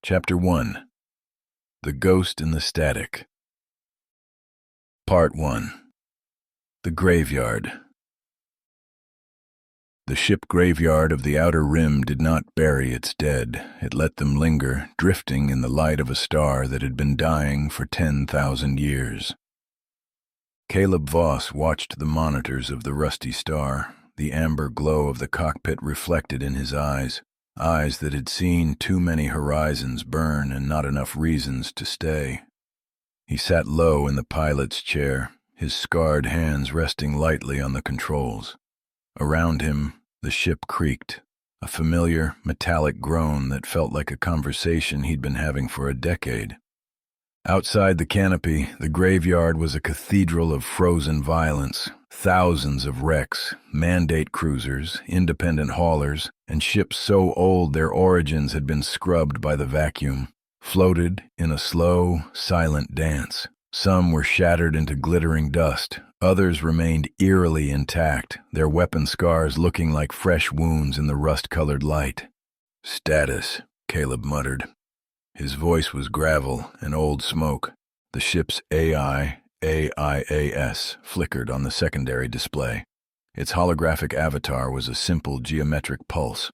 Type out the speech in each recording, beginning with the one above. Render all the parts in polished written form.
Chapter 1. The Ghost in the Static. Part 1. The Graveyard. The ship graveyard of the outer rim did not bury its dead. It let them linger, drifting in the light of a star that had been dying for 10,000 years. Caleb Voss watched the monitors of the rusty star, the amber glow of the cockpit reflected in his eyes that had seen too many horizons burn and not enough reasons to stay. He sat low in the pilot's chair, his scarred hands resting lightly on the controls. Around him, the ship creaked, a familiar, metallic groan that felt like a conversation he'd been having for a decade. Outside the canopy, the graveyard was a cathedral of frozen violence. Thousands of wrecks, mandate cruisers, independent haulers, and ships so old their origins had been scrubbed by the vacuum, floated in a slow, silent dance. Some were shattered into glittering dust, others remained eerily intact, their weapon scars looking like fresh wounds in the rust-colored light. "Status," Caleb muttered. His voice was gravel and old smoke. The ship's A.I.A.S flickered on the secondary display. Its holographic avatar was a simple geometric pulse.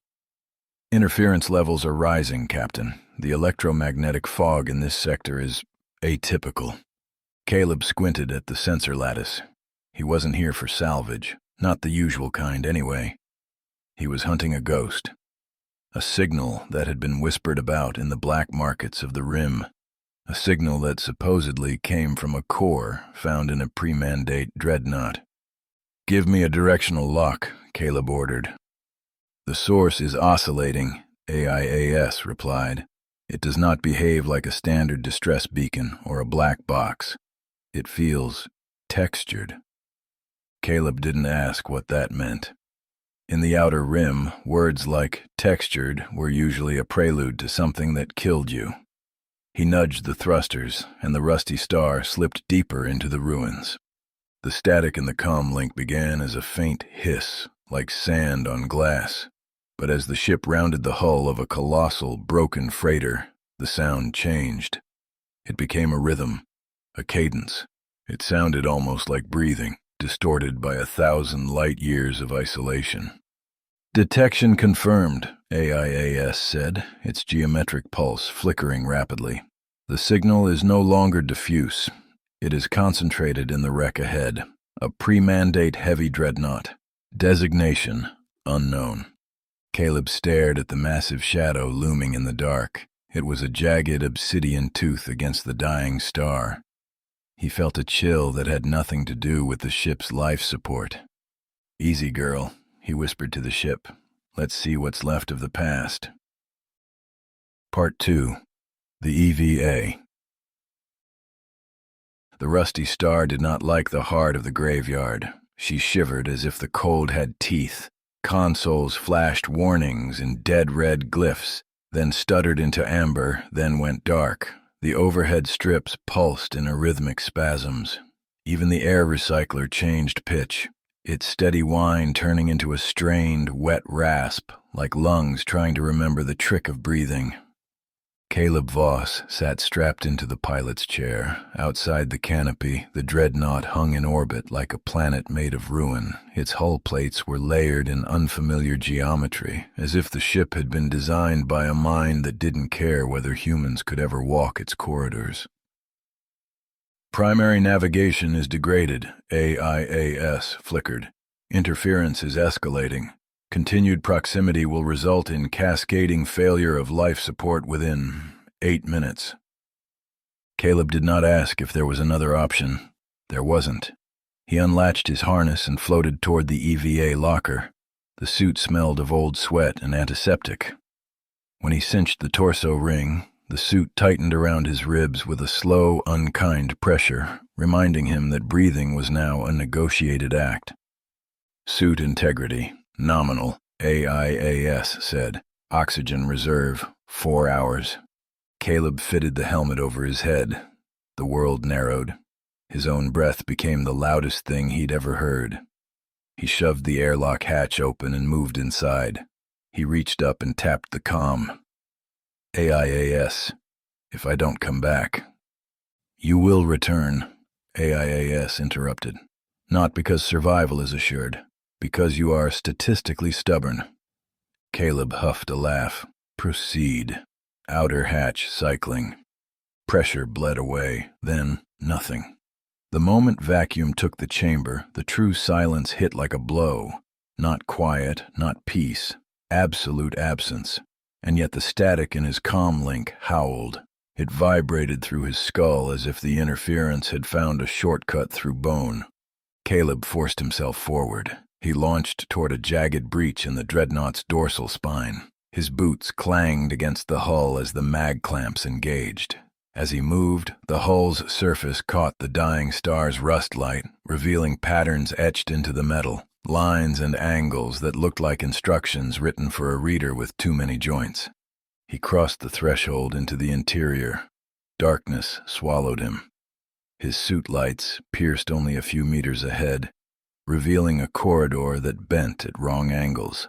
"Interference levels are rising, Captain. The electromagnetic fog in this sector is atypical." Caleb squinted at the sensor lattice. He wasn't here for salvage, not the usual kind anyway. He was hunting a ghost. A signal that had been whispered about in the black markets of the rim. A signal that supposedly came from a core found in a pre-mandate dreadnought. "Give me a directional lock," Caleb ordered. "The source is oscillating," A.I.A.S replied. "It does not behave like a standard distress beacon or a black box. It feels textured." Caleb didn't ask what that meant. In the outer rim, words like textured were usually a prelude to something that killed you. He nudged the thrusters, and the rusty star slipped deeper into the ruins. The static in the comm link began as a faint hiss, like sand on glass. But as the ship rounded the hull of a colossal, broken freighter, the sound changed. It became a rhythm, a cadence. It sounded almost like breathing, distorted by 1,000 light-years of isolation. "Detection confirmed," A.I.A.S said, its geometric pulse flickering rapidly. "The signal is no longer diffuse. It is concentrated in the wreck ahead. A pre-mandate heavy dreadnought. Designation unknown." Caleb stared at the massive shadow looming in the dark. It was a jagged obsidian tooth against the dying star. He felt a chill that had nothing to do with the ship's life support. "Easy, girl," he whispered to the ship. "Let's see what's left of the past." Part 2. The EVA. The rusty star did not like the heart of the graveyard. She shivered as if the cold had teeth. Consoles flashed warnings in dead-red glyphs, then stuttered into amber, then went dark. The overhead strips pulsed in arrhythmic spasms. Even the air recycler changed pitch, its steady whine turning into a strained, wet rasp, like lungs trying to remember the trick of breathing. Caleb Voss sat strapped into the pilot's chair. Outside the canopy, the dreadnought hung in orbit like a planet made of ruin. Its hull plates were layered in unfamiliar geometry, as if the ship had been designed by a mind that didn't care whether humans could ever walk its corridors. "Primary navigation is degraded," A.I.A.S flickered. "Interference is escalating. Continued proximity will result in cascading failure of life support within 8 minutes. Caleb did not ask if there was another option. There wasn't. He unlatched his harness and floated toward the EVA locker. The suit smelled of old sweat and antiseptic. When he cinched the torso ring, the suit tightened around his ribs with a slow, unkind pressure, reminding him that breathing was now a negotiated act. "Suit integrity. Nominal," A.I.A.S said. "Oxygen reserve, 4 hours." Caleb fitted the helmet over his head. The world narrowed. His own breath became the loudest thing he'd ever heard. He shoved the airlock hatch open and moved inside. He reached up and tapped the comm. A.I.A.S. If I don't come back. You will return, A.I.A.S. interrupted. Not because survival is assured, because you are statistically stubborn. Caleb huffed a laugh. Proceed. Outer hatch cycling. Pressure bled away, then nothing. The moment vacuum took the chamber, the true silence hit like a blow. Not quiet, not peace, absolute absence. And yet the static in his comm link howled. It vibrated through his skull as if the interference had found a shortcut through bone. Caleb forced himself forward. He launched toward a jagged breach in the dreadnought's dorsal spine. His boots clanged against the hull as the mag clamps engaged. As he moved, the hull's surface caught the dying star's rust light, revealing patterns etched into the metal, lines and angles that looked like instructions written for a reader with too many joints. He crossed the threshold into the interior. Darkness swallowed him. His suit lights pierced only a few meters ahead, revealing a corridor that bent at wrong angles.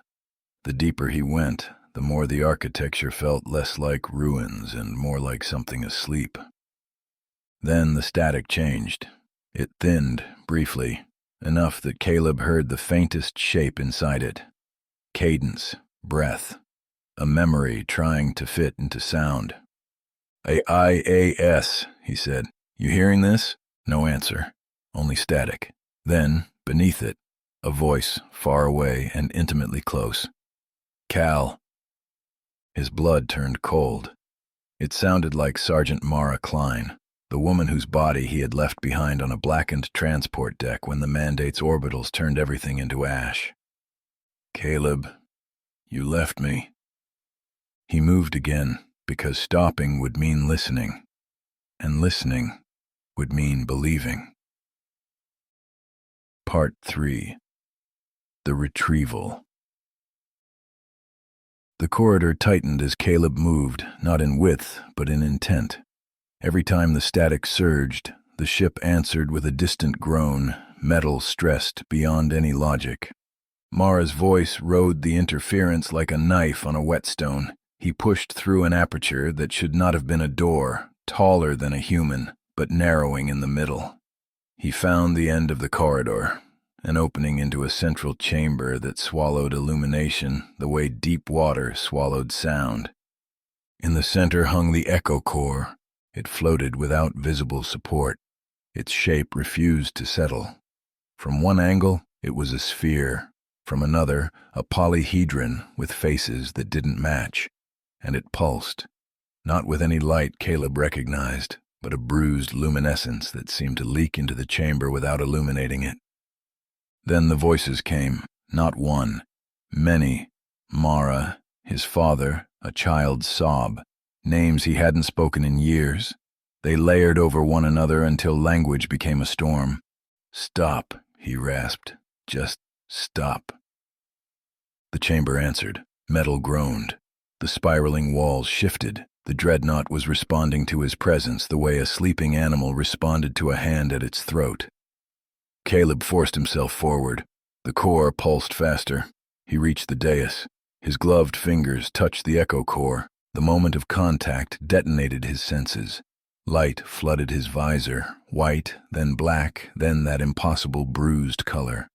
The deeper he went, the more the architecture felt less like ruins and more like something asleep. Then the static changed. It thinned, briefly, enough that Caleb heard the faintest shape inside it. Cadence, breath, a memory trying to fit into sound. A.I.A.S, he said. You hearing this? No answer, only static. Then, beneath it, a voice far away and intimately close. Cal. His blood turned cold. It sounded like Sergeant Mara Klein, the woman whose body he had left behind on a blackened transport deck when the Mandate's orbitals turned everything into ash. Caleb, you left me. He moved again, because stopping would mean listening, and listening would mean believing. Part 3. The Retrieval. The corridor tightened as Caleb moved, not in width, but in intent. Every time the static surged, the ship answered with a distant groan, metal stressed beyond any logic. Mara's voice rode the interference like a knife on a whetstone. He pushed through an aperture that should not have been a door, taller than a human, but narrowing in the middle. He found the end of the corridor, an opening into a central chamber that swallowed illumination the way deep water swallowed sound. In the center hung the echo core. It floated without visible support. Its shape refused to settle. From one angle, it was a sphere. From another, a polyhedron with faces that didn't match. And it pulsed, not with any light Caleb recognized, but a bruised luminescence that seemed to leak into the chamber without illuminating it. Then the voices came, not one, many. Mara, his father, a child's sob, names he hadn't spoken in years. They layered over one another until language became a storm. Stop, he rasped. Just stop. The chamber answered. Metal groaned. The spiraling walls shifted. The dreadnought was responding to his presence the way a sleeping animal responded to a hand at its throat. Caleb forced himself forward. The core pulsed faster. He reached the dais. His gloved fingers touched the echo core. The moment of contact detonated his senses. Light flooded his visor, white, then black, then that impossible bruised color.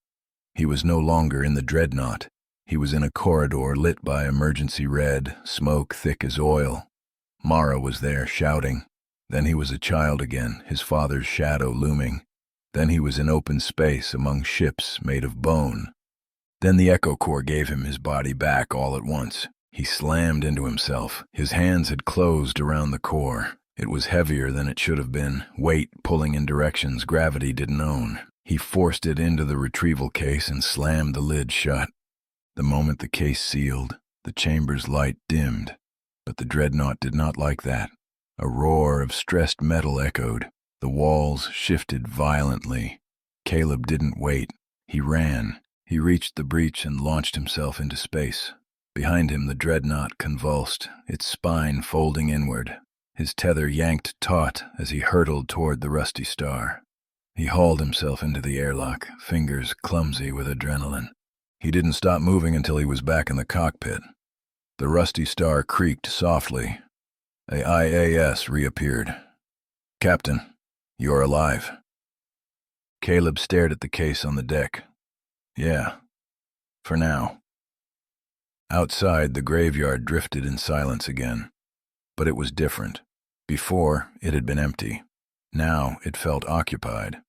He was no longer in the dreadnought. He was in a corridor lit by emergency red, smoke thick as oil. Mara was there, shouting. Then he was a child again, his father's shadow looming. Then he was in open space among ships made of bone. Then the echo core gave him his body back all at once. He slammed into himself. His hands had closed around the core. It was heavier than it should have been, weight pulling in directions gravity didn't own. He forced it into the retrieval case and slammed the lid shut. The moment the case sealed, the chamber's light dimmed. But the dreadnought did not like that. A roar of stressed metal echoed. The walls shifted violently. Caleb didn't wait. He ran. He reached the breach and launched himself into space. Behind him the dreadnought convulsed, its spine folding inward. His tether yanked taut as he hurtled toward the rusty star. He hauled himself into the airlock, fingers clumsy with adrenaline. He didn't stop moving until he was back in the cockpit. The rusty star creaked softly. A.I.A.S. reappeared. "Captain, you're alive." Caleb stared at the case on the deck. "Yeah, for now." Outside, the graveyard drifted in silence again. But it was different. Before, it had been empty. Now, it felt occupied.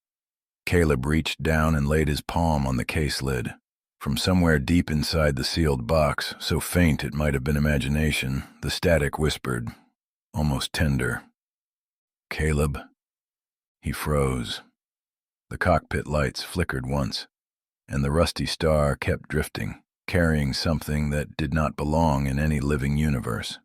Caleb reached down and laid his palm on the case lid. From somewhere deep inside the sealed box, so faint it might have been imagination, the static whispered, almost tender, "Caleb." He froze. The cockpit lights flickered once, and the rusty star kept drifting, carrying something that did not belong in any living universe.